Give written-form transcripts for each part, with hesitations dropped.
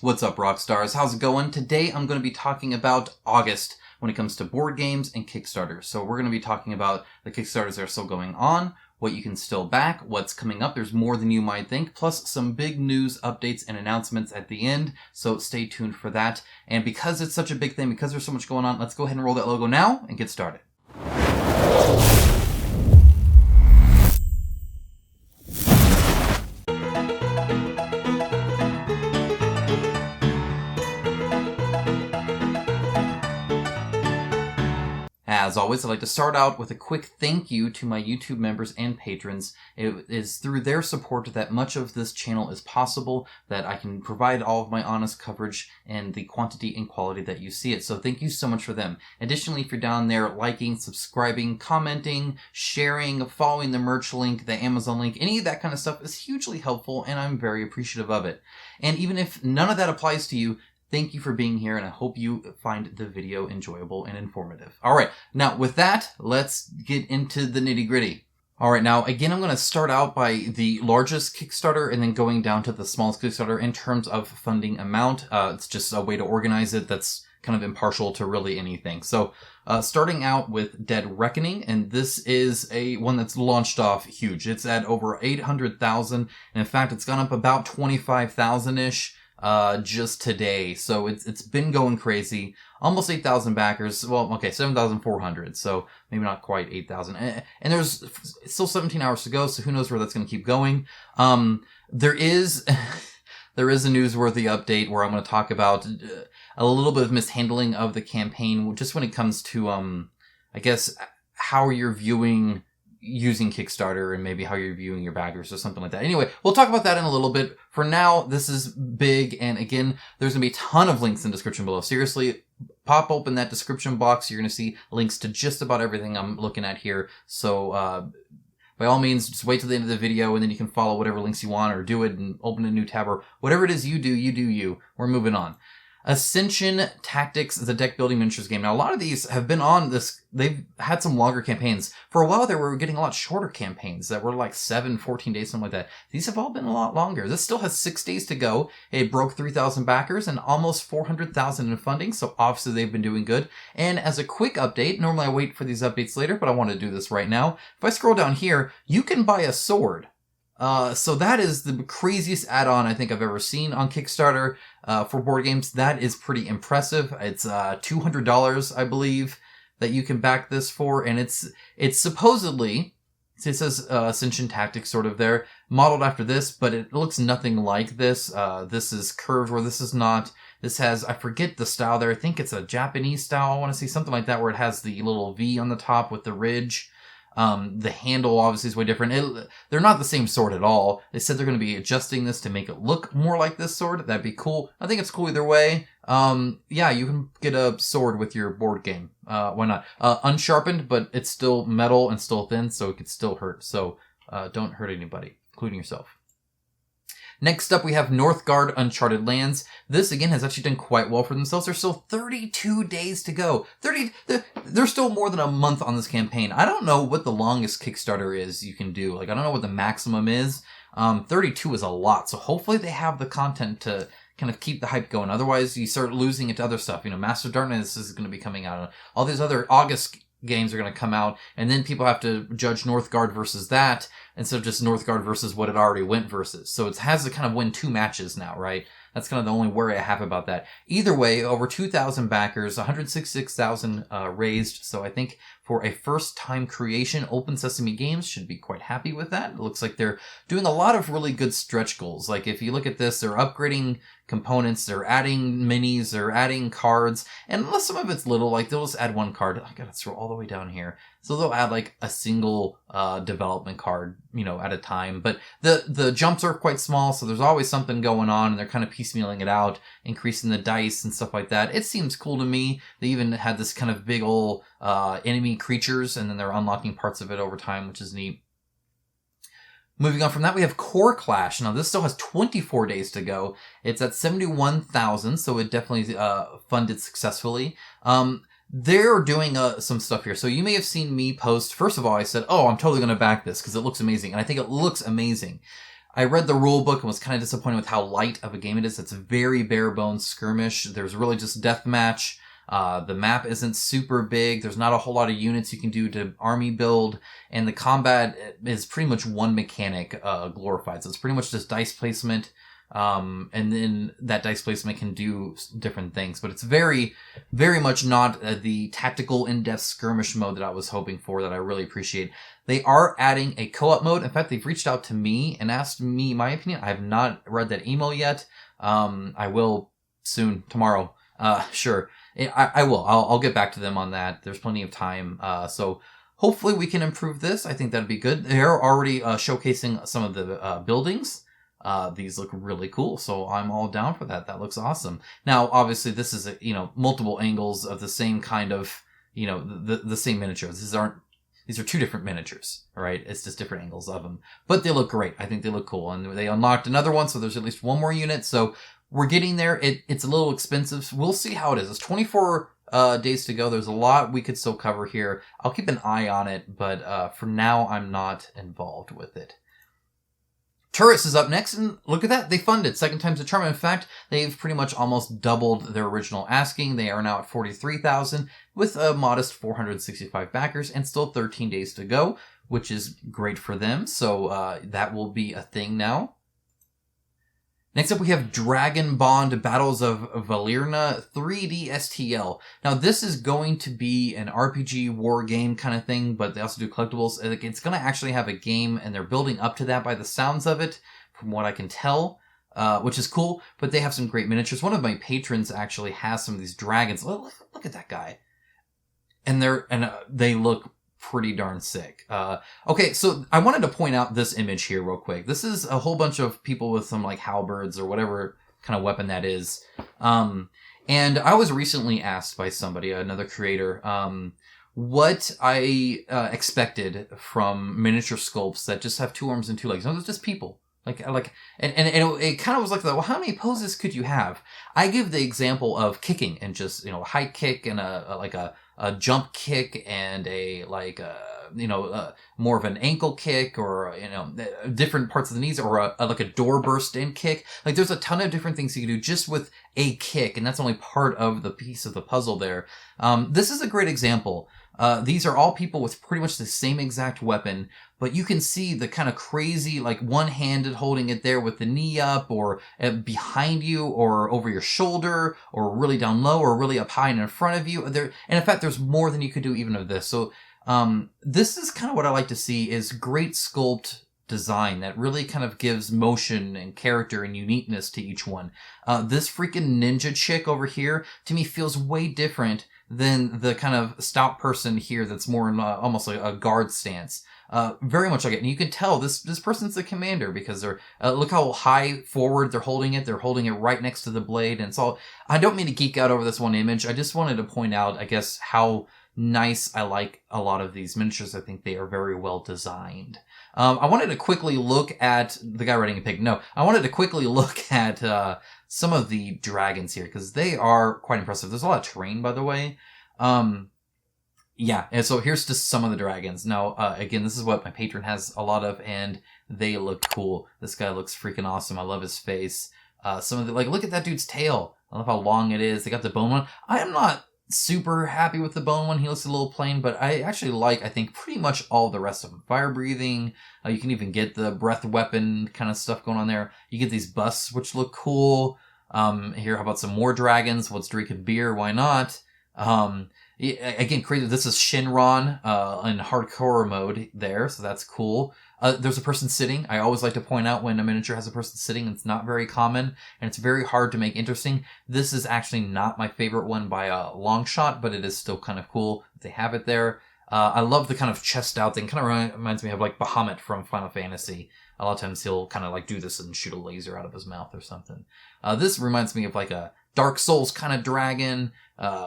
What's up, Rockstars? How's it going? Today I'm going to be talking about August when it comes to board games and Kickstarter. So we're going to be talking about the Kickstarters that are still going on, what you can still back, what's coming up. There's more than you might think, plus some big news, updates, and announcements at the end. So stay tuned for that. And because it's such a big thing, because there's so much going on, let's go ahead and roll that logo now and get started. As always, I'd like to start out with a quick thank you to my YouTube members and patrons. It is through their support that much of this channel is possible, that I can provide all of my honest coverage and the quantity and quality that you see it. So thank you so much for them. Additionally, if you're down there liking, subscribing, commenting, sharing, following the merch link, the Amazon link, any of that kind of stuff is hugely helpful, and I'm very appreciative of it. And even if none of that applies to you, thank you for being here, and I hope you find the video enjoyable and informative. All right, now with that, let's get into the nitty-gritty. All right, now again, I'm going to start out by the largest Kickstarter and then going down to the smallest Kickstarter in terms of funding amount. It's just a way to organize it that's kind of impartial to really anything. So starting out with Dead Reckoning, and this is one that's launched off huge. It's at over 800,000, and in fact, it's gone up about 25,000-ish. Just today. So it's been going crazy. Almost 8,000 backers. Well, okay, 7,400. So maybe not quite 8,000. And there's still 17 hours to go. So who knows where that's going to keep going. There is a newsworthy update where I'm going to talk about a little bit of mishandling of the campaign, just when it comes to, I guess, how you're viewing using Kickstarter and maybe how you're viewing your backers or something like that. Anyway, we'll talk about that in a little bit. For now, this is big, and again, there's going to be a ton of links in the description below. Seriously, pop open that description box. You're going to see links to just about everything I'm looking at here. So, by all means, just wait till the end of the video, and then you can follow whatever links you want, or do it and open a new tab, or whatever it is you do you. We're moving on. Ascension Tactics is a deck building miniatures game. Now, a lot of these have been on this. They've had some longer campaigns. For a while, they were getting a lot shorter campaigns that were like 7, 14 days, something like that. These have all been a lot longer. This still has 6 days to go. It broke 3,000 backers and almost 400,000 in funding. So obviously they've been doing good. And as a quick update, normally I wait for these updates later, but I want to do this right now. If I scroll down here, you can buy a sword. So that is the craziest add-on I think I've ever seen on Kickstarter for board games. That is pretty impressive. It's $200, I believe, that you can back this for, and it's supposedly, it says Ascension Tactics sort of there, modeled after this, but it looks nothing like this. This is curved where this is not. This has, I forget the style there. I think it's a Japanese style. I want to see something like that where it has the little V on the top with the ridge. The handle obviously is way different. They're not the same sword at all. They said they're going to be adjusting this to make it look more like this sword. That'd be cool. I think it's cool either way. Yeah, you can get a sword with your board game. Why not? Unsharpened, but it's still metal and still thin, so it could still hurt. So, don't hurt anybody, including yourself. Next up, we have Northgard Uncharted Lands. This, again, has actually done quite well for themselves. There's still 32 days to go. There's still more than a month on this campaign. I don't know what the longest Kickstarter is you can do. Like, I don't know what the maximum is. 32 is a lot, so hopefully they have the content to kind of keep the hype going. Otherwise, you start losing it to other stuff. You know, Master of Darkness is going to be coming out. All these other August games are going to come out, and then people have to judge Northgard versus that instead of just Northgard versus what it already went versus. So it has to kind of win 2 matches now, right? That's kind of the only worry I have about that. Either way, over 2,000 backers, 166,000 raised. So I think for a first-time creation, Open Sesame Games should be quite happy with that. It looks like they're doing a lot of really good stretch goals. Like if you look at this, they're upgrading components, they're adding minis, they're adding cards, and unless some of it's little, like they'll just add 1 card. I gotta scroll all the way down here. So they'll add like a single development card, you know, at a time. But the jumps are quite small, so there's always something going on, and they're kind of piecemealing it out, increasing the dice and stuff like that. It seems cool to me. They even had this kind of big ol' enemy creatures, and then they're unlocking parts of it over time, which is neat. Moving on from that, we have Core Clash. Now, this still has 24 days to go. It's at 71,000, so it definitely funded successfully. They're doing some stuff here. So you may have seen me post, first of all, I said, oh, I'm totally going to back this because it looks amazing. And I think it looks amazing. I read the rule book and was kind of disappointed with how light of a game it is. It's a very bare bones skirmish. There's really just deathmatch. The map isn't super big. There's not a whole lot of units you can do to army build. And the combat is pretty much one mechanic glorified. So it's pretty much just dice placement. And then that dice placement can do different things. But it's very, very much not the tactical in-depth skirmish mode that I was hoping for, that I really appreciate. They are adding a co-op mode. In fact, they've reached out to me and asked me my opinion. I have not read that email yet. I will soon, tomorrow. Sure. I will. I'll get back to them on that. There's plenty of time. So hopefully we can improve this. I think that'd be good. They're already showcasing some of the buildings. These look really cool, so I'm all down for that. That looks awesome. Now, obviously, this is multiple angles of the same kind of the same miniatures. These are two different miniatures, all right? It's just different angles of them, but they look great. I think they look cool, and they unlocked another one, so there's at least one more unit. So we're getting there. It's a little expensive. We'll see how it is. It's 24 days to go. There's a lot we could still cover here. I'll keep an eye on it, but for now, I'm not involved with it. Turris is up next, and look at that. They funded. Second time's a charm. In fact, they've pretty much almost doubled their original asking. They are now at 43,000 with a modest 465 backers and still 13 days to go, which is great for them. So that will be a thing now. Next up, we have Dragon Bond Battles of Valyria 3D STL. Now, this is going to be an RPG war game kind of thing, but they also do collectibles. It's going to actually have a game, and they're building up to that by the sounds of it, from what I can tell, which is cool. But they have some great miniatures. One of my patrons actually has some of these dragons. Look at that guy. And they look pretty darn sick. Okay, so I wanted to point out this image here real quick. This is a whole bunch of people with some like halberds or whatever kind of weapon that is. And I was recently asked by somebody, another creator, what I expected from miniature sculpts that just have 2 arms and 2 legs. No, they're just people. And it kind of was like, well, how many poses could you have? I give the example of kicking and just, a high kick and a jump kick and more of an ankle kick, or, different parts of the knees, or like a door burst in kick. Like, there's a ton of different things you can do just with a kick, and that's only part of the piece of the puzzle there. This is a great example. These are all people with pretty much the same exact weapon, but you can see the kind of crazy, like one-handed holding it there with the knee up, or behind you, or over your shoulder, or really down low, or really up high and in front of you. And in fact, there's more than you could do even of this. So this is kind of what I like to see, is great sculpt design that really kind of gives motion and character and uniqueness to each one. This freaking ninja chick over here, to me, feels way different than the kind of stout person here that's more in almost like a guard stance. Very much like it. And you can tell this person's the commander, because they're, look how high forward they're holding it. They're holding it right next to the blade. And it's all, I don't mean to geek out over this one image. I just wanted to point out, I guess, how nice I like a lot of these miniatures. I think they are very well designed. I wanted to quickly look at the guy riding a pig. No, I wanted to quickly look at some of the dragons here, because they are quite impressive. There's a lot of terrain, by the way. Yeah, and so here's just some of the dragons. Now, again, this is what my patron has a lot of, and they look cool. This guy looks freaking awesome. I love his face. Some of the, look at that dude's tail. I love how long it is. They got the bone one. I am not super happy with the bone one. He looks a little plain, but I actually like, I think, pretty much all the rest of them. Fire breathing. You can even get the breath weapon kind of stuff going on there. You get these busts, which look cool. Here, how about some more dragons? Let's drink a beer. Why not? Again, crazy. This is Shinron in hardcore mode there, so that's cool. There's a person sitting. I always like to point out when a miniature has a person sitting. It's not very common, and it's very hard to make interesting. This is actually not my favorite one by a long shot, but it is still kind of cool that they have it there. I love the kind of chest out thing. Kind of reminds me of like Bahamut from Final Fantasy. A lot of times he'll kind of like do this and shoot a laser out of his mouth or something. This reminds me of like a Dark Souls kind of dragon.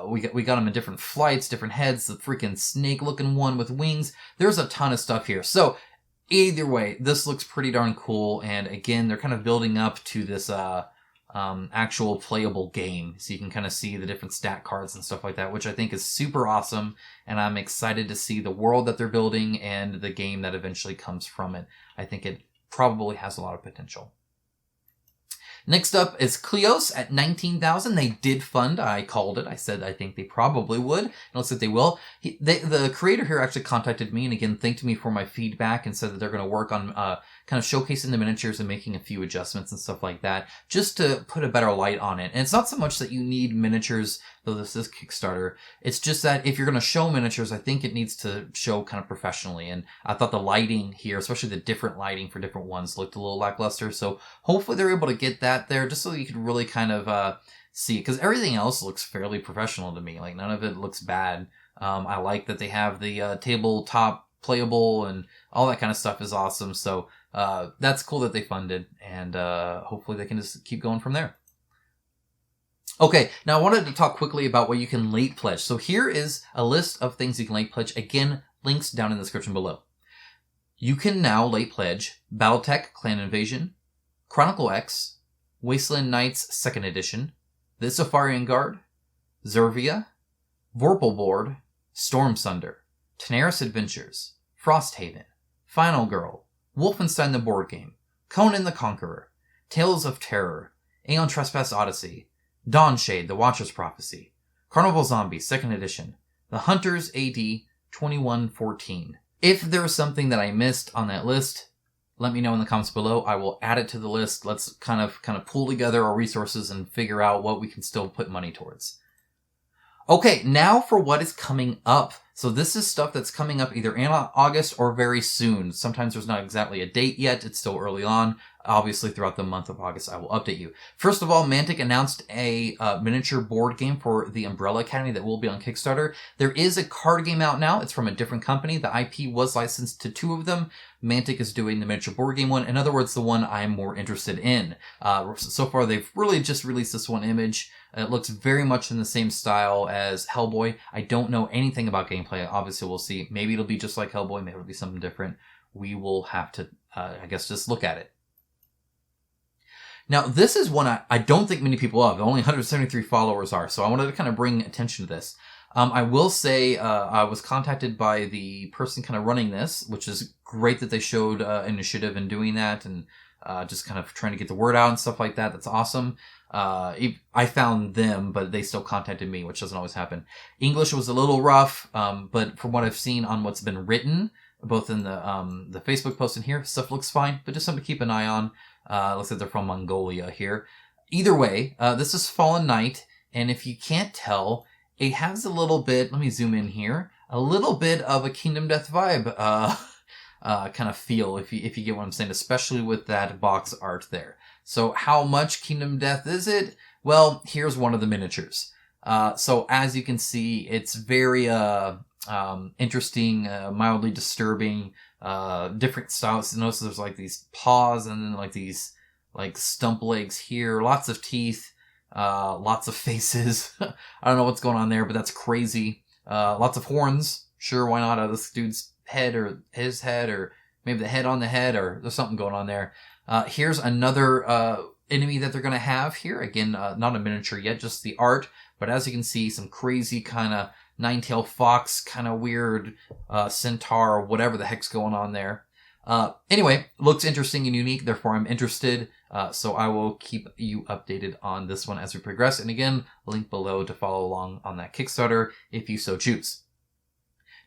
We got them in different flights, different heads, the freaking snake-looking one with wings. There's a ton of stuff here. So, either way, this looks pretty darn cool. And again, they're kind of building up to this actual playable game. So you can kind of see the different stat cards and stuff like that, which I think is super awesome. And I'm excited to see the world that they're building and the game that eventually comes from it. I think it probably has a lot of potential. Next up is Kleos at 19,000. They did fund. I called it. I said I think they probably would. It looks like they will. The creator here actually contacted me and again thanked me for my feedback and said that they're going to work on kind of showcasing the miniatures and making a few adjustments and stuff like that just to put a better light on it. And it's not so much that you need miniatures, though this is Kickstarter. It's just that if you're going to show miniatures, I think it needs to show kind of professionally. And I thought the lighting here, especially the different lighting for different ones, looked a little lackluster. So hopefully they're able to get that there just so you can really kind of see it. Because everything else looks fairly professional to me. Like, none of it looks bad. I like that they have the tabletop playable and all that kind of stuff is awesome. So that's cool that they funded, and hopefully they can just keep going from there. Okay, now I wanted to talk quickly about what you can late pledge. So here is a list of things you can late pledge. Again, links down in the description below. You can now late pledge Battletech Clan Invasion, Chronicle X, Wasteland Knights 2nd Edition, The Safarian Guard, Zervia, Vorpal Board, Storm Sunder, Tenaris Adventures, Frosthaven, Final Girl, Wolfenstein the Board Game, Conan the Conqueror, Tales of Terror, Aeon Trespass Odyssey, Dawnshade the Watcher's Prophecy, Carnival Zombies 2nd Edition, The Hunters AD 2114. If there's something that I missed on that list, let me know in the comments below. I will add it to the list. Let's kind of pull together our resources and figure out what we can still put money towards. Okay, now for what is coming up. So this is stuff that's coming up either in August or very soon. Sometimes there's not exactly a date yet. It's still early on. Obviously, throughout the month of August, I will update you. First of all, Mantic announced a miniature board game for the Umbrella Academy that will be on Kickstarter. There is a card game out now. It's from a different company. The IP was licensed to 2 of them. Mantic is doing the miniature board game one. In other words, the one I'm more interested in. So far, they've really just released this one image. It looks very much in the same style as Hellboy. I don't know anything about gameplay. Obviously, we'll see. Maybe it'll be just like Hellboy. Maybe it'll be something different. We will have to, I guess, just look at it. Now, this is one I don't think many people have. Only 173 followers are, so I wanted to kind of bring attention to this. I will say I was contacted by the person kind of running this, which is great that they showed initiative in doing that and just kind of trying to get the word out and stuff like that. That's awesome. I found them, but they still contacted me, which doesn't always happen. English was a little rough, but from what I've seen on what's been written, both in the Facebook post and here, stuff looks fine, but just something to keep an eye on. Looks like they're from Mongolia here. Either way, this is Fallen Knight, and if you can't tell, it has a little bit, let me zoom in here, a little bit of a Kingdom Death vibe kind of feel, if you get what I'm saying, especially with that box art there. So how much Kingdom Death is it? Well, here's one of the miniatures. So as you can see, it's very interesting, mildly disturbing, different styles. Notice there's like these paws and then like these like stump legs here, lots of teeth, lots of faces. I don't know what's going on there, but that's crazy. Lots of horns. Sure, why not? This dude's head or his head or maybe the head on the head, or there's something going on there. Here's another enemy that they're going to have here. Again, not a miniature yet, just the art. But as you can see, some crazy kind of nine-tailed fox, kind of weird centaur, whatever the heck's going on there. Anyway, looks interesting and unique, therefore I'm interested. So I will keep you updated on this one as we progress. And again, link below to follow along on that Kickstarter if you so choose.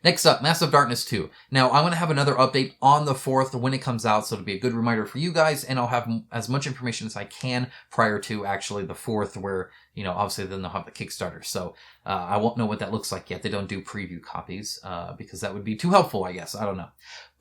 Next up, Massive Darkness 2. Now, I'm going to have another update on the 4th when it comes out, so it'll be a good reminder for you guys, and I'll have as much information as I can prior to actually the 4th, where, you know, obviously then they'll have the Kickstarter. So I won't know what that looks like yet. They don't do preview copies, because that would be too helpful, I guess. I don't know.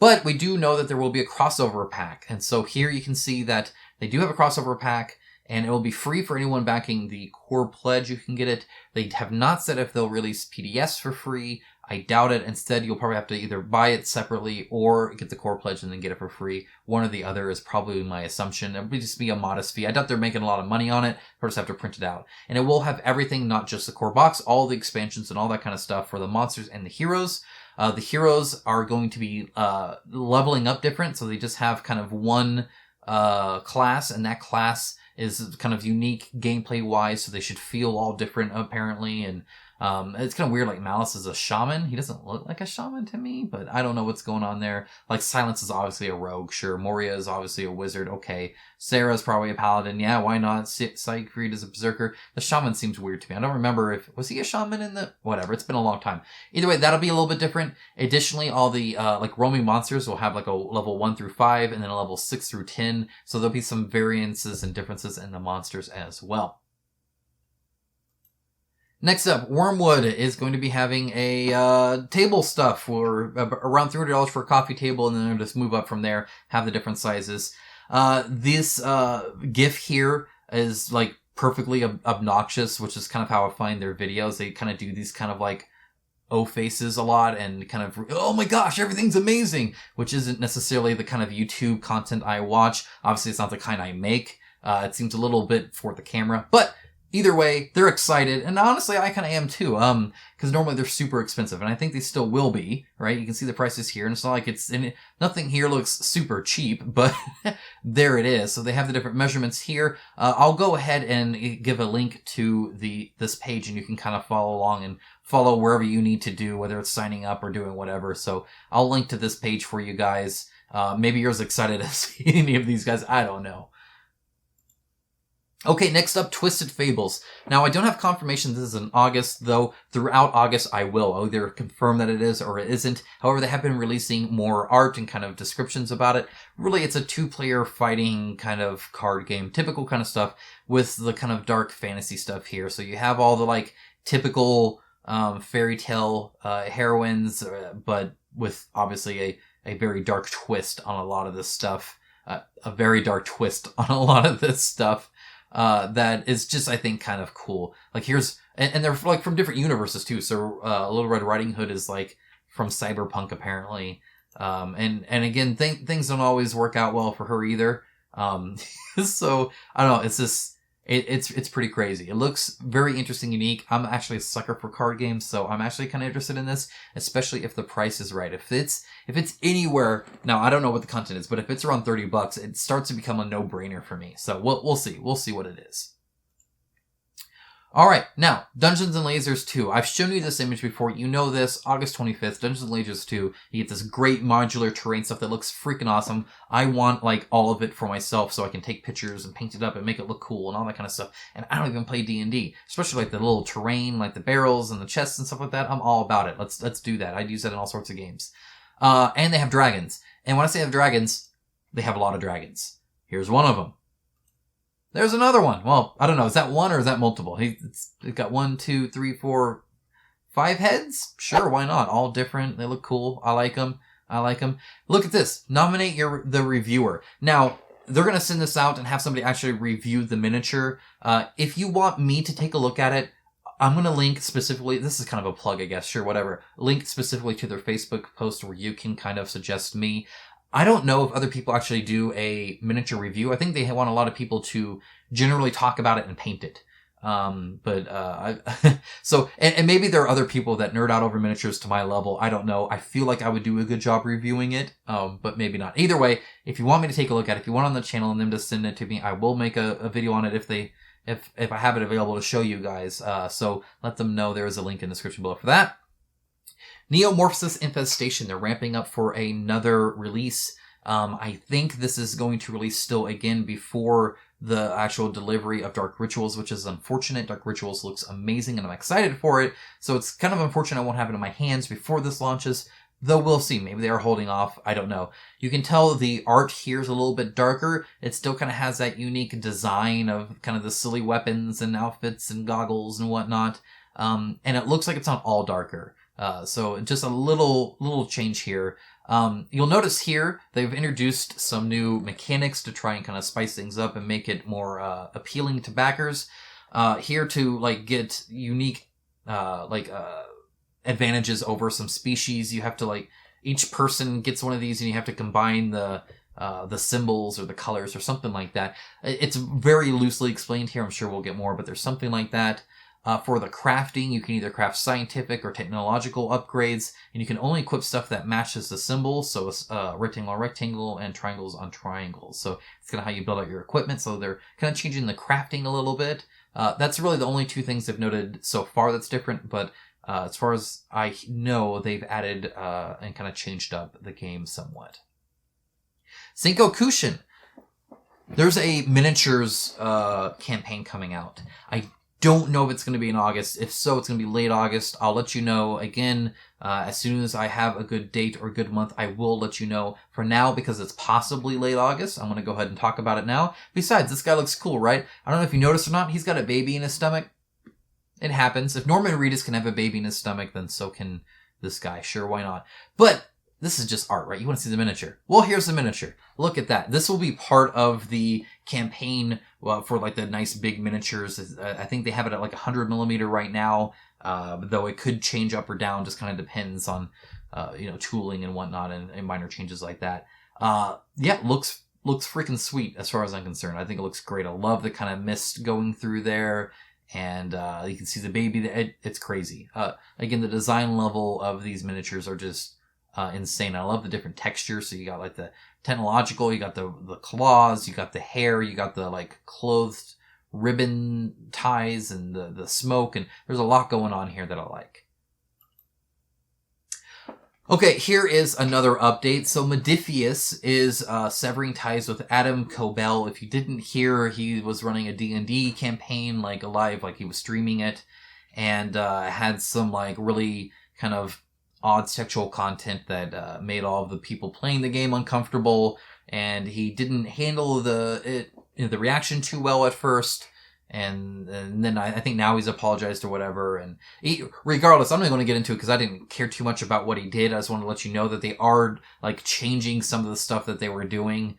But we do know that there will be a crossover pack, and so here you can see that they do have a crossover pack, and it will be free for anyone backing the core pledge. You can get it. They have not said if they'll release PDFs for free. I doubt it. Instead, you'll probably have to either buy it separately or get the core pledge and then get it for free. One or the other is probably my assumption. It would just be a modest fee. I doubt they're making a lot of money on it. We'll just have to print it out. And it will have everything, not just the core box, all the expansions and all that kind of stuff for the monsters and the heroes. The heroes are going to be leveling up different, so they just have kind of one class, and that class is kind of unique gameplay-wise, so they should feel all different, apparently, and It's kind of weird, like Malice is a shaman. He doesn't look like a shaman to me, but I don't know what's going on there. Like Silence is obviously a rogue, sure. Moria is obviously a wizard, okay. Sarah's probably a paladin, yeah, why not? Siegfried is a berserker. The shaman seems weird to me. I don't remember was he a shaman in the... Whatever, it's been a long time. Either way, that'll be a little bit different. Additionally, all the like roaming monsters will have like a level 1 through 5 and then a level 6 through 10. So there'll be some variances and differences in the monsters as well. Next up, Wormwood is going to be having a table stuff for around $300 for a coffee table, and then they'll just move up from there, have the different sizes. This GIF here is like perfectly obnoxious, which is kind of how I find their videos. They kind of do these kind of like faces a lot and kind of, oh my gosh, everything's amazing, which isn't necessarily the kind of YouTube content I watch. Obviously, it's not the kind I make. It seems a little bit for the camera, but either way, they're excited, and honestly, I kind of am too, because normally they're super expensive, and I think they still will be, right? You can see the prices here, and it's not like nothing here looks super cheap, but there it is. So they have the different measurements here. I'll go ahead and give a link to this page, and you can kind of follow along and follow wherever you need to do, whether it's signing up or doing whatever. So I'll link to this page for you guys. Maybe you're as excited as see any of these guys. I don't know. Okay, next up, Twisted Fables. Now, I don't have confirmation this is in August, though throughout August I will. I'll either confirm that it is or it isn't. However, they have been releasing more art and kind of descriptions about it. Really, it's a 2-player fighting kind of card game, typical kind of stuff with the kind of dark fantasy stuff here. So you have all the like typical fairy tale heroines, but with obviously a very dark twist on a lot of this stuff. A very dark twist on a lot of this stuff. That is just, I think, kind of cool. Like here's, and they're like from different universes too. So, Little Red Riding Hood is like from Cyberpunk apparently. And again, things don't always work out well for her either. So I don't know. It's just, it's pretty crazy. It looks very interesting, unique. I'm actually a sucker for card games, so I'm actually kind of interested in this, especially if the price is right. If it's anywhere, now I don't know what the content is, but if it's around $30, it starts to become a no-brainer for me. So we'll see. We'll see what it is. All right, now, Dungeons & Lasers 2. I've shown you this image before. You know this. August 25th, Dungeons & Lasers 2. You get this great modular terrain stuff that looks freaking awesome. I want, like, all of it for myself so I can take pictures and paint it up and make it look cool and all that kind of stuff. And I don't even play D&D. Especially, like, the little terrain, like the barrels and the chests and stuff like that. I'm all about it. Let's do that. I'd use that in all sorts of games. And they have dragons. And when I say they have dragons, they have a lot of dragons. Here's one of them. There's another one. Well, I don't know. Is that one or is that multiple? It's got 1, 2, 3, 4, 5 heads? Sure, why not? All different. They look cool. I like them. Look at this. Nominate the reviewer. Now, they're going to send this out and have somebody actually review the miniature. If you want me to take a look at it, I'm going to link specifically, this is kind of a plug, I guess, sure, whatever. Link specifically to their Facebook post where you can kind of suggest me. I don't know if other people actually do a miniature review. I think they want a lot of people to generally talk about it and paint it. So maybe there are other people that nerd out over miniatures to my level. I don't know. I feel like I would do a good job reviewing it, but maybe not. Either way, if you want me to take a look at it, if you want on the channel and them to send it to me, I will make a video on it if I have it available to show you guys. So let them know there is a link in the description below for that. Neo-morphosis Infestation, they're ramping up for another release. I think this is going to release still again before the actual delivery of Dark Rituals, which is unfortunate. Dark Rituals looks amazing and I'm excited for it. So it's kind of unfortunate I won't have it in my hands before this launches, though we'll see. Maybe they are holding off. I don't know. You can tell the art here is a little bit darker. It still kind of has that unique design of kind of the silly weapons and outfits and goggles and whatnot. And it looks like it's not all darker. So just a little change here. You'll notice here they've introduced some new mechanics to try and kind of spice things up and make it more appealing to backers. Here to like get unique advantages over some species. You have to like each person gets one of these and you have to combine the symbols or the colors or something like that. It's very loosely explained here. I'm sure we'll get more, but there's something like that. For the crafting, you can either craft scientific or technological upgrades, and you can only equip stuff that matches the symbols, so rectangle on rectangle and triangles on triangles. So it's kind of how you build out your equipment, so they're kind of changing the crafting a little bit. That's really the only two things they've noted so far that's different, but as far as I know, they've added and kind of changed up the game somewhat. Sankokushin. There's a miniatures campaign coming out. I don't know if it's going to be in August. If so, it's going to be late August. I'll let you know. Again, as soon as I have a good date or a good month, I will let you know. For now, because it's possibly late August, I'm going to go ahead and talk about it now. Besides, this guy looks cool, right? I don't know if you noticed or not, he's got a baby in his stomach. It happens. If Norman Reedus can have a baby in his stomach, then so can this guy. Sure, why not? But this is just art, right? You want to see the miniature. Well, here's the miniature. Look at that. This will be part of the campaign for like the nice big miniatures. I think they have it at like 100 millimeter right now, though it could change up or down. Just kind of depends on, tooling and whatnot and minor changes like that. Yeah, looks freaking sweet as far as I'm concerned. I think it looks great. I love the kind of mist going through there. And you can see the baby. It's crazy. Again, the design level of these miniatures are just insane. I love the different textures. So you got like the technological, you got the claws, you got the hair, you got the like clothed ribbon ties and the smoke, and there's a lot going on here that I like. Okay, here is another update. So Modifius is severing ties with Adam Cobell. If you didn't hear, he was running a D&D campaign like live, like he was streaming it, and had some like really kind of odd sexual content that made all of the people playing the game uncomfortable, and he didn't handle the reaction too well at first, and then I think now he's apologized or whatever. And regardless, I'm not going to get into it because I didn't care too much about what he did. I just wanted to let you know that they are like changing some of the stuff that they were doing,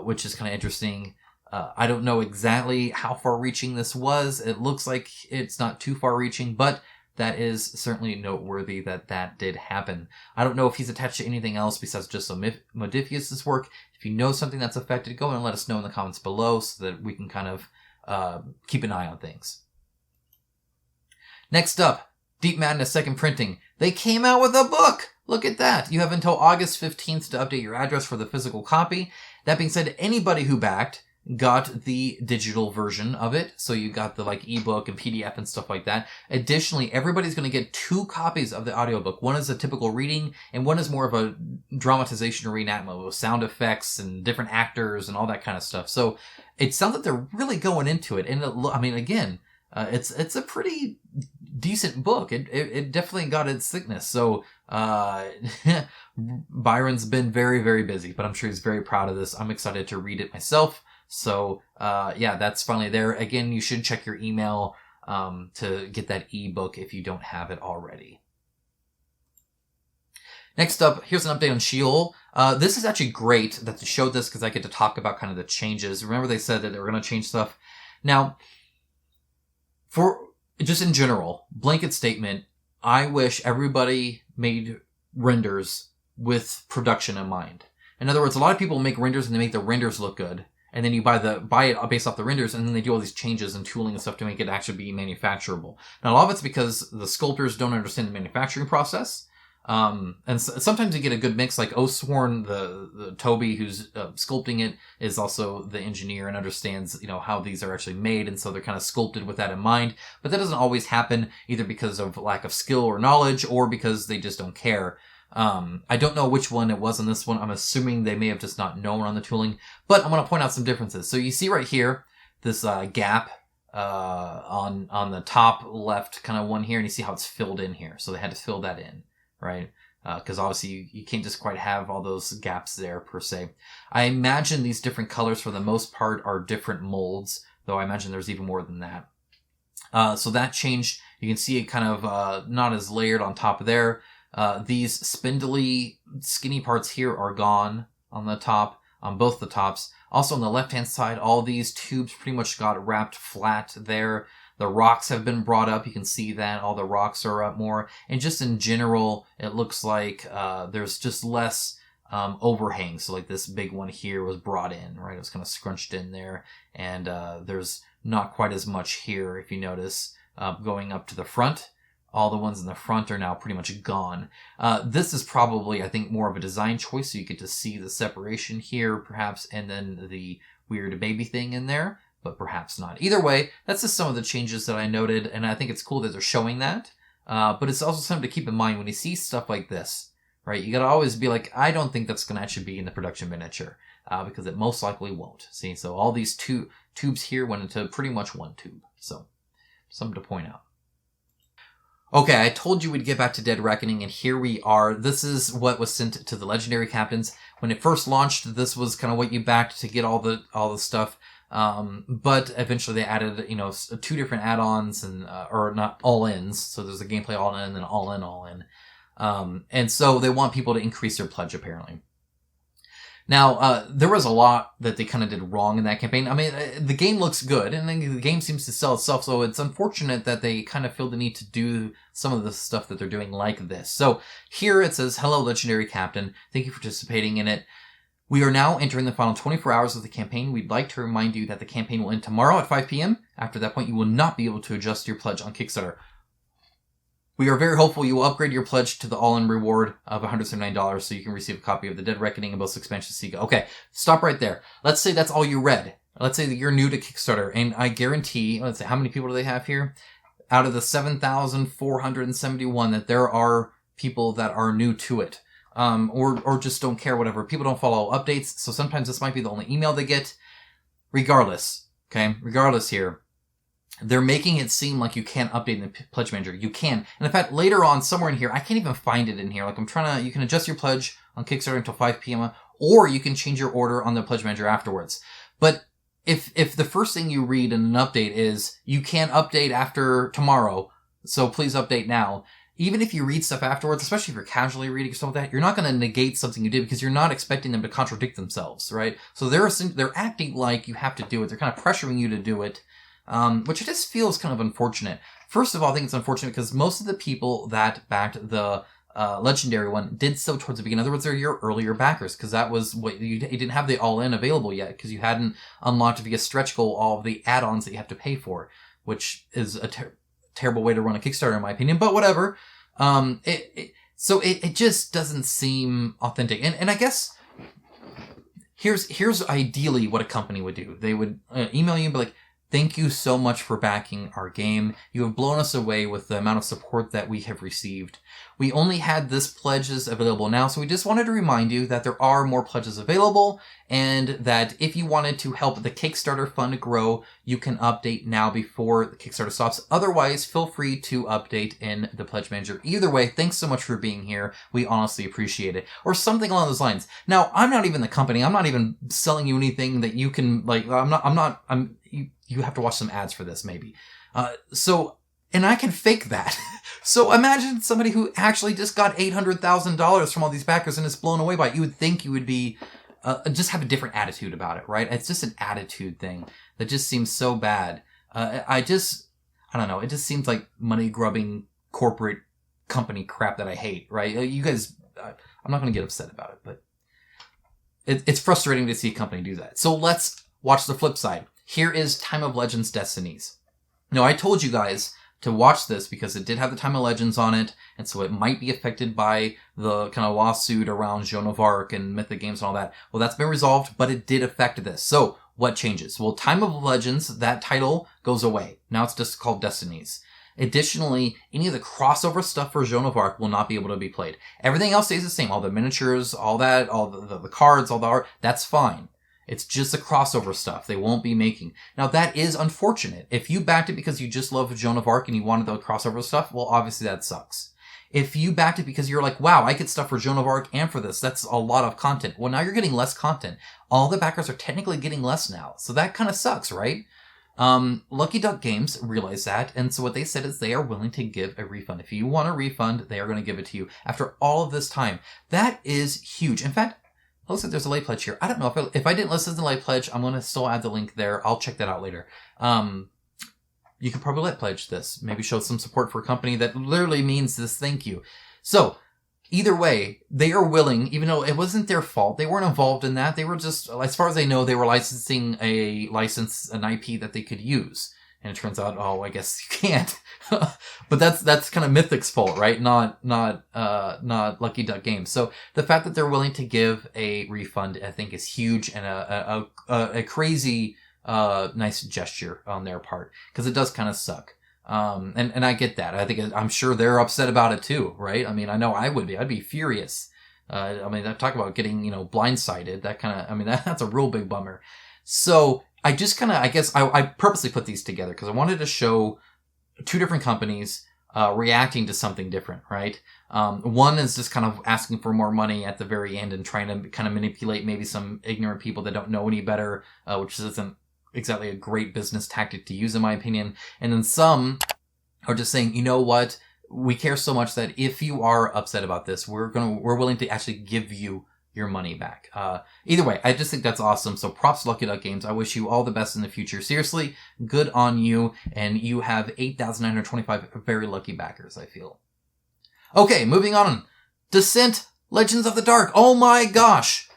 which is kind of interesting. I don't know exactly how far-reaching this was. It looks like it's not too far-reaching, but that is certainly noteworthy that did happen. I don't know if he's attached to anything else besides just some Modifius' work. If you know something that's affected, go and let us know in the comments below so that we can kind of keep an eye on things. Next up, Deep Madness second printing. They came out with a book! Look at that! You have until August 15th to update your address for the physical copy. That being said, anybody who backed got the digital version of it. So you got the like ebook and PDF and stuff like that. Additionally, everybody's going to get 2 copies of the audiobook. One is a typical reading and one is more of a dramatization or reenactment with sound effects and different actors and all that kind of stuff. So it sounds like they're really going into it. And it's a pretty decent book. It definitely got its thickness. So Byron's been very, very busy, but I'm sure he's very proud of this. I'm excited to read it myself. So, yeah, that's finally there. Again, you should check your email to get that ebook if you don't have it already. Next up, here's an update on Sheol. This is actually great that they showed this because I get to talk about kind of the changes. Remember they said that they were going to change stuff. Now, for just in general, blanket statement, I wish everybody made renders with production in mind. In other words, a lot of people make renders and they make the renders look good. And then you buy it based off the renders, and then they do all these changes and tooling and stuff to make it actually be manufacturable. Now, a lot of it's because the sculptors don't understand the manufacturing process. And sometimes you get a good mix, like Osworn, the Toby who's sculpting it is also the engineer and understands, how these are actually made. And so they're kind of sculpted with that in mind. But that doesn't always happen either because of lack of skill or knowledge or because they just don't care. I don't know which one it was on this one. I'm assuming they may have just not known on the tooling, but I'm going to point out some differences. So you see right here, this gap on the top left kind of one here, and you see how it's filled in here. So they had to fill that in, right? Because obviously you can't just quite have all those gaps there per se. I imagine these different colors for the most part are different molds, though I imagine there's even more than that. So that changed. You can see it kind of not as layered on top of there. These spindly, skinny parts here are gone on the top, on both the tops. Also on the left-hand side, all these tubes pretty much got wrapped flat there. The rocks have been brought up. You can see that all the rocks are up more. And just in general, it looks like there's just less overhang. So like this big one here was brought in, right? It was kind of scrunched in there. And there's not quite as much here, if you notice. going up to the front. All the ones in the front are now pretty much gone. This is probably, I think, more of a design choice, so you get to see the separation here, perhaps, and then the weird baby thing in there, but perhaps not. Either way, that's just some of the changes that I noted, and I think it's cool that they're showing that. But it's also something to keep in mind when you see stuff like this, right? You gotta always be like, I don't think that's gonna actually be in the production miniature, because it most likely won't. See, so all these tubes here went into pretty much one tube. So, something to point out. Okay, I told you we'd get back to Dead Reckoning, and here we are. This is what was sent to the Legendary Captains. When it first launched, this was kind of what you backed to get all the stuff. But eventually they added, 2 different add-ons and, or not all-ins. So there's a gameplay all-in and then all-in. And so they want people to increase their pledge, apparently. Now, there was a lot that they kind of did wrong in that campaign. I mean, the game looks good, and the game seems to sell itself, so it's unfortunate that they kind of feel the need to do some of the stuff that they're doing like this. So, here it says, "Hello, Legendary Captain. Thank you for participating in it. We are now entering the final 24 hours of the campaign. We'd like to remind you that the campaign will end tomorrow at 5 p.m. After that point, you will not be able to adjust your pledge on Kickstarter. We are very hopeful you will upgrade your pledge to the all-in reward of $179 so you can receive a copy of the Dead Reckoning and both expansions. Okay, stop right there. Let's say that's all you read. Let's say that you're new to Kickstarter, and I guarantee, let's say, how many people do they have here? Out of the 7,471, that there are people that are new to it, or just don't care, whatever. People don't follow updates, so sometimes this might be the only email they get. Regardless here, they're making it seem like you can't update in the pledge manager. You can. And in fact, later on, somewhere in here, I can't even find it in here. Like, you can adjust your pledge on Kickstarter until 5 p.m., or you can change your order on the pledge manager afterwards. But if the first thing you read in an update is, you can't update after tomorrow, so please update now, even if you read stuff afterwards, especially if you're casually reading or stuff like that, you're not going to negate something you did because you're not expecting them to contradict themselves, right? So they're acting like you have to do it. They're kind of pressuring you to do it. Which it just feels kind of unfortunate. First of all, I think it's unfortunate because most of the people that backed the legendary one did so towards the beginning. In other words, they're your earlier backers, because that was what you didn't have the all-in available yet, because you hadn't unlocked via stretch goal all of the add-ons that you have to pay for, which is a terrible way to run a Kickstarter, in my opinion. But whatever. So it just doesn't seem authentic. And I guess here's ideally what a company would do. They would email you and be like, "Thank you so much for backing our game. You have blown us away with the amount of support that we have received. We only had this pledges available now, so we just wanted to remind you that there are more pledges available, and that if you wanted to help the Kickstarter fund grow, you can update now before the Kickstarter stops. Otherwise, feel free to update in the pledge manager. Either way, thanks so much for being here. We honestly appreciate it." Or something along those lines. Now, I'm not even the company. I'm not even selling you anything that you can, you have to watch some ads for this, maybe. And I can fake that. So imagine somebody who actually just got $800,000 from all these backers and is blown away by it. You would think you would be, just have a different attitude about it, right? It's just an attitude thing that just seems so bad. I don't know. It just seems like money grubbing corporate company crap that I hate, right? You guys, I'm not going to get upset about it, but it's frustrating to see a company do that. So let's watch the flip side. Here is Time of Legends Destinies. Now, I told you guys to watch this because it did have the Time of Legends on it, and so it might be affected by the kind of lawsuit around Joan of Arc and Mythic Games and all that. Well, that's been resolved, but it did affect this. So, what changes? Well, Time of Legends, that title goes away. Now it's just called Destinies. Additionally, any of the crossover stuff for Joan of Arc will not be able to be played. Everything else stays the same. All the miniatures, all that, all the cards, all the art, that's fine. It's just the crossover stuff they won't be making. Now, that is unfortunate. If you backed it because you just love Joan of Arc and you wanted the crossover stuff, well, obviously that sucks. If you backed it because you're like, wow, I get stuff for Joan of Arc and for this, that's a lot of content. Well, now you're getting less content. All the backers are technically getting less now. So that kind of sucks, right? Lucky Duck Games realized that, and so what they said is they are willing to give a refund. If you want a refund, they are going to give it to you after all of this time. That is huge. In fact, looks like there's a late pledge here. I don't know if I didn't listen to the late pledge, I'm going to still add the link there. I'll check that out later. You could probably late pledge this. Maybe show some support for a company that literally means this thank you. So, either way, they are willing, even though it wasn't their fault. They weren't involved in that. They were just, as far as I know, they were licensing an IP that they could use. And it turns out, oh, I guess you can't. But that's kind of Mythic's fault, right? Not Lucky Duck Games. So the fact that they're willing to give a refund, I think, is huge and a crazy nice gesture on their part, because it does kind of suck. And I get that. I'm sure they're upset about it too, right? I mean, I know I would be. I'd be furious. I mean, talk about getting, blindsided. That's a real big bummer. So I just I guess I purposely put these together because I wanted to show two different companies reacting to something different, right? One is just kind of asking for more money at the very end and trying to kind of manipulate maybe some ignorant people that don't know any better, which isn't exactly a great business tactic to use, in my opinion. And then some are just saying, you know what? We care so much that if you are upset about this, we're willing to actually give you your money back. Either way, I just think that's awesome. So props to Lucky Duck Games. I wish you all the best in the future. Seriously, good on you. And you have 8,925 very lucky backers, I feel. Okay, moving on. Descent Legends of the Dark. Oh my gosh.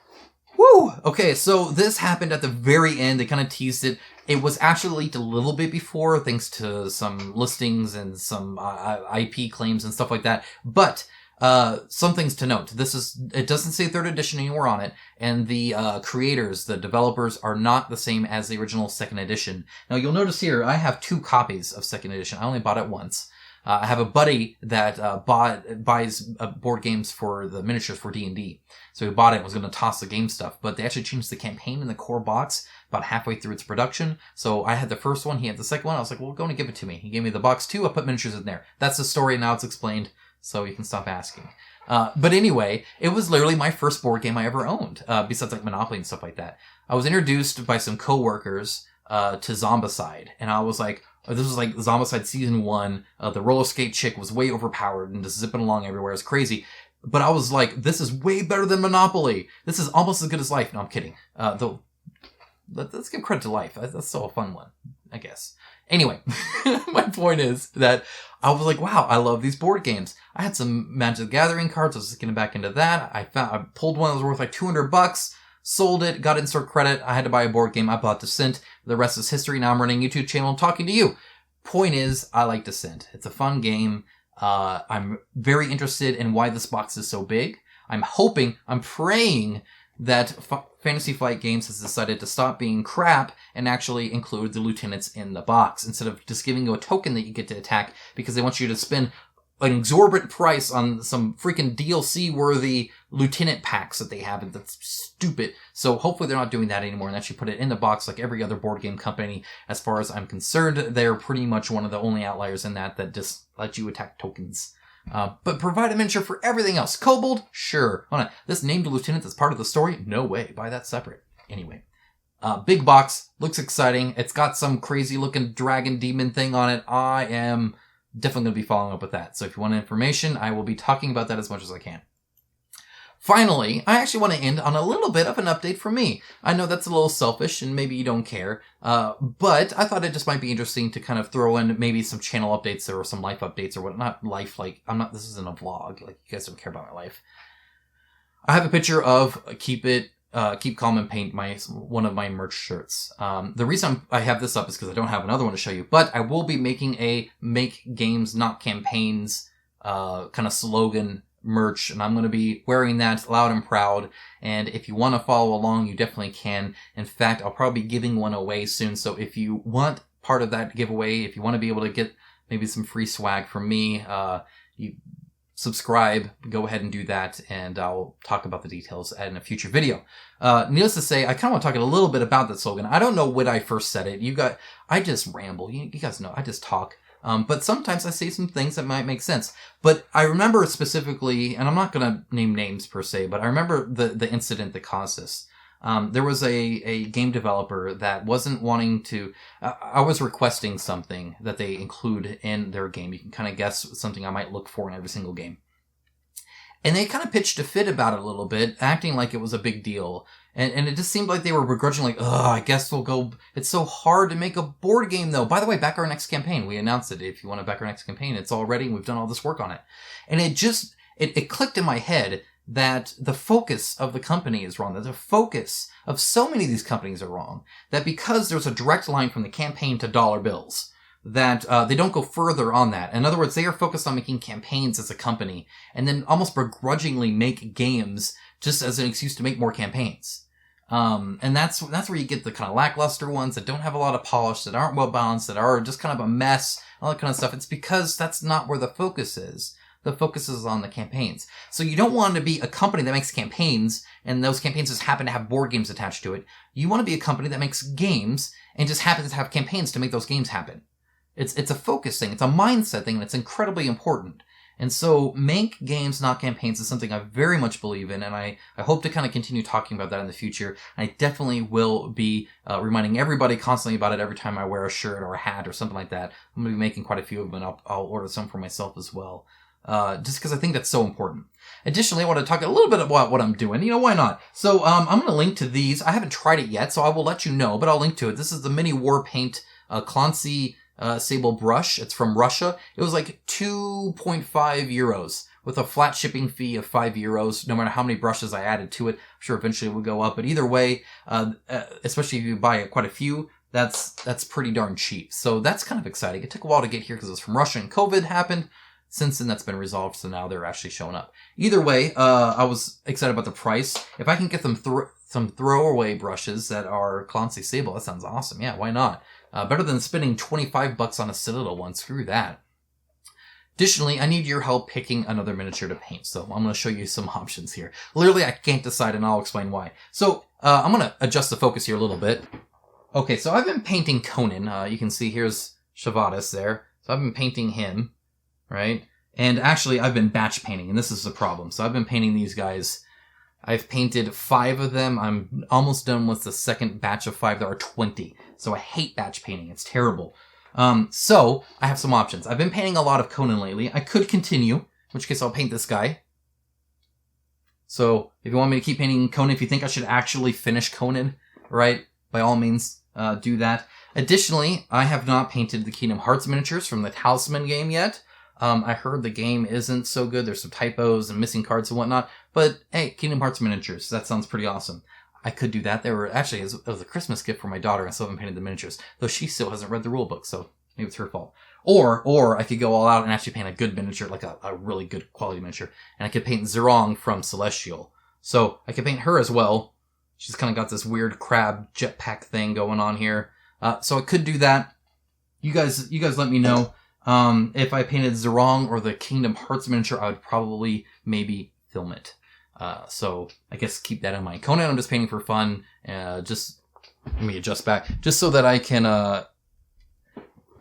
Woo! Okay, so this happened at the very end. They kind of teased it. It was actually leaked a little bit before, thanks to some listings and some IP claims and stuff like that. But some things to note. It doesn't say 3rd edition anywhere on it, and the creators, the developers, are not the same as the original 2nd edition. Now, you'll notice here, I have 2 copies of 2nd edition. I only bought it once. I have a buddy that buys board games for the miniatures for D&D. So he bought it and was going to toss the game stuff. But they actually changed the campaign in the core box about halfway through its production. So I had the first one, he had the second one. I was like, well, go and give it to me. He gave me the box too. I put miniatures in there. That's the story. Now it's explained. So you can stop asking. But anyway, it was literally my first board game I ever owned, besides like Monopoly and stuff like that. I was introduced by some coworkers to Zombicide. And I was like, this was like Zombicide Season 1. The roller skate chick was way overpowered and just zipping along everywhere. It was crazy. But I was like, this is way better than Monopoly. This is almost as good as Life. No, I'm kidding. Though, let's give credit to Life. That's still a fun one, I guess. Anyway, my point is that I was like, wow, I love these board games. I had some Magic the Gathering cards. I was just getting back into that. I pulled one that was worth like $200. Sold it, got in-store credit. I had to buy a board game. I bought Descent. The rest is history. Now I'm running a YouTube channel and talking to you. Point is, I like Descent. It's a fun game. I'm very interested in why this box is so big. I'm praying that Fantasy Flight Games has decided to stop being crap and actually include the lieutenants in the box instead of just giving you a token that you get to attack because they want you to spend an exorbitant price on some freaking DLC-worthy lieutenant packs that they have, and that's stupid. So hopefully they're not doing that anymore and actually put it in the box like every other board game company. As far as I'm concerned, they're pretty much one of the only outliers in that just let you attack tokens. But provide a miniature for everything else. Kobold? Sure. Oh, no. This named lieutenant that's part of the story? No way. Buy that separate. Anyway. Big box. Looks exciting. It's got some crazy looking dragon demon thing on it. I am definitely going to be following up with that. So if you want information, I will be talking about that as much as I can. Finally, I actually want to end on a little bit of an update from me. I know that's a little selfish and maybe you don't care, but I thought it just might be interesting to kind of throw in maybe some channel updates or some life updates or what, not life, like, this isn't a vlog, like you guys don't care about my life. I have a picture of Keep Calm and Paint, one of my merch shirts. The reason I have this up is because I don't have another one to show you, but I will be making a Make Games Not Campaigns kind of slogan merch, and I'm going to be wearing that loud and proud. And if you want to follow along, you definitely can. In fact, I'll probably be giving one away soon. So if you want part of that giveaway, if you want to be able to get maybe some free swag from me, you subscribe, go ahead and do that, and I'll talk about the details in a future video. Needless to say, I kind of want to talk a little bit about that slogan. I don't know when I first said it. I just ramble. You guys know, I just talk. But sometimes I say some things that might make sense. But I remember specifically, and I'm not going to name names per se, but I remember the incident that caused this. There was a game developer that wasn't wanting to... I was requesting something that they include in their game. You can kind of guess something I might look for in every single game. And they kind of pitched a fit about it a little bit, acting like it was a big deal. And it just seemed like they were begrudging, like, I guess we'll go... It's so hard to make a board game, though. By the way, back our next campaign. We announced it. If you want to back our next campaign, it's all ready, and we've done all this work on it. And it clicked in my head that the focus of the company is wrong, that the focus of so many of these companies are wrong, that because there's a direct line from the campaign to dollar bills, that they don't go further on that. In other words, they are focused on making campaigns as a company, and then almost begrudgingly make games just as an excuse to make more campaigns. And that's where you get the kind of lackluster ones that don't have a lot of polish, that aren't well balanced, that are just kind of a mess, all that kind of stuff. It's because that's not where the focus is. The focus is on the campaigns. So you don't want to be a company that makes campaigns, and those campaigns just happen to have board games attached to it. You want to be a company that makes games and just happens to have campaigns to make those games happen. It's a focus thing. It's a mindset thing, and it's incredibly important. And so make games, not campaigns, is something I very much believe in, and I hope to kind of continue talking about that in the future. I definitely will be reminding everybody constantly about it every time I wear a shirt or a hat or something like that. I'm going to be making quite a few of them, and I'll order some for myself as well. Just because I think that's so important. Additionally, I want to talk a little bit about what I'm doing. You know, why not? So I'm going to link to these. I haven't tried it yet, so I will let you know, but I'll link to it. This is the Mini Warpaint Clancy Sable brush. It's from Russia. It was like 2.5 euros with a flat shipping fee of 5 euros, no matter how many brushes I added to it. I'm sure eventually it will go up, but either way, especially if you buy quite a few, that's pretty darn cheap. So that's kind of exciting. It took a while to get here because it's from Russia and COVID happened. Since then, that's been resolved, so now they're actually showing up. Either way, I was excited about the price. If I can get them some throwaway brushes that are Clancy Sable, that sounds awesome. Yeah, why not? Better than spending $25 on a Citadel one. Screw that. Additionally, I need your help picking another miniature to paint, so I'm going to show you some options here. Literally, I can't decide, and I'll explain why. So, I'm going to adjust the focus here a little bit. Okay, so I've been painting Conan. You can see here's Shavadas there. So I've been painting him. Right? And actually, I've been batch painting, and this is the problem. So I've been painting these guys. I've painted 5 of them. I'm almost done with the second batch of 5. There are 20. So I hate batch painting. It's terrible. So I have some options. I've been painting a lot of Conan lately. I could continue, in which case I'll paint this guy. So if you want me to keep painting Conan, if you think I should actually finish Conan, right, by all means, do that. Additionally, I have not painted the Kingdom Hearts miniatures from the Talisman game yet. I heard the game isn't so good. There's some typos and missing cards and whatnot. But hey, Kingdom Hearts miniatures. That sounds pretty awesome. I could do that. It was a Christmas gift for my daughter, and I still haven't painted the miniatures. Though she still hasn't read the rule book, so maybe it's her fault. Or I could go all out and actually paint a good miniature, like a really good quality miniature. And I could paint Zerong from Celestial. So I could paint her as well. She's kind of got this weird crab jetpack thing going on here. So I could do that. You guys let me know. If I painted Zerong or the Kingdom Hearts miniature, I would probably maybe film it. So I guess keep that in mind. Conan, I'm just painting for fun. Just let me adjust back, just so that I can,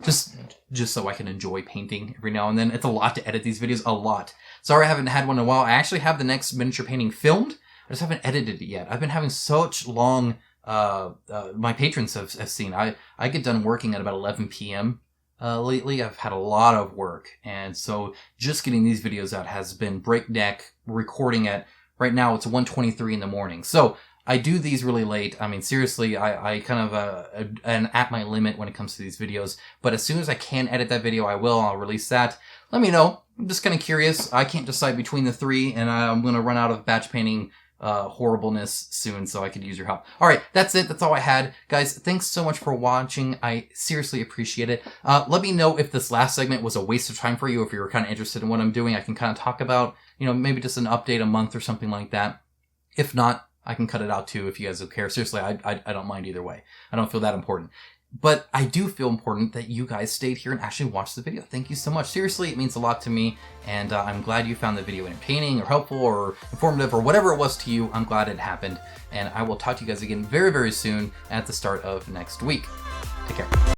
just so I can enjoy painting every now and then. It's a lot to edit these videos, a lot. Sorry I haven't had one in a while. I actually have the next miniature painting filmed. I just haven't edited it yet. I've been having such long, my patrons have seen. I get done working at about 11 p.m. Lately. I've had a lot of work, and so just getting these videos out has been breakneck. Recording at right now it's 1:23 in the morning, so I do these really late. I mean, seriously, I kind of am at my limit when it comes to these videos, but as soon as I can edit that video, I will. I'll release that. Let me know. I'm just kind of curious. I can't decide between the 3, and I'm going to run out of batch painting horribleness soon, so I could use your help. All right, that's it. That's all I had. Guys, thanks so much for watching. I seriously appreciate it. Let me know if this last segment was a waste of time for you, if you were kind of interested in what I'm doing. I can kind of talk about, maybe just an update a month or something like that. If not, I can cut it out too if you guys don't care. Seriously, I don't mind either way. I don't feel that important. But I do feel important that you guys stayed here and actually watched the video. Thank you so much. Seriously, it means a lot to me, and I'm glad you found the video entertaining or helpful or informative or whatever it was to you. I'm glad it happened, and I will talk to you guys again very, very soon at the start of next week. Take care.